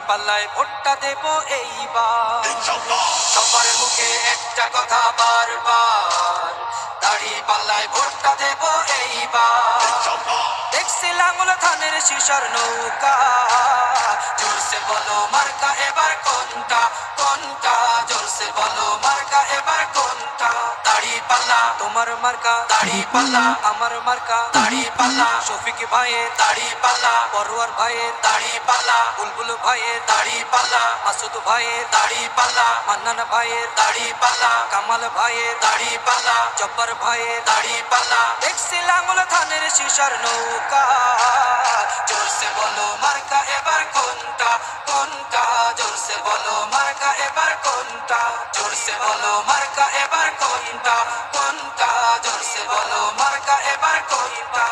পাল্লায় ভোটটা দেব এইবার। সবার মুখে একটা কথা বারবার, দাড়ি পাল্লায় ভোটটা দেব এইবার। দেখছি লাঙ্গল ধানের শিশার নৌকা, জোরসে বলো মার্কা এবার কোনটা কোনটা, জোরসে বলো মার্কা এবার কোনটা। দাড়ি পাল্লা তোমার মার্কা, দাড়ি পাল্লা আমার মার্কা, দাড়ি পাল্লা শফিক ভাইয়ের দাড়ি পাল্লা, পরোয়ার ভাইয়ের দাড়ি পাল্লা, বুলবুল ভাইয়ের দাড়ি পাল্লা, মাসুদ ভাইয়ের দাড়ি পাল্লা, মান্নান ভাইয়ের দাড়ি পাল্লা, কামাল ভাইয়ের দাড়ি পাল্লা, জব্বার ভাইয়ের দাড়ি পাল্লা। দেখছি লাঙ্গল ধানের শিশার নৌকা, জোরসে বলো মার্কা এবার কোনটা কোনটা, জোরসে বলো মার্কা এবার কোনটা, জোরসে বলো মার্কা এবার কোনটা কোনটা, জোরসে বলো মার্কা এবার কোনটা।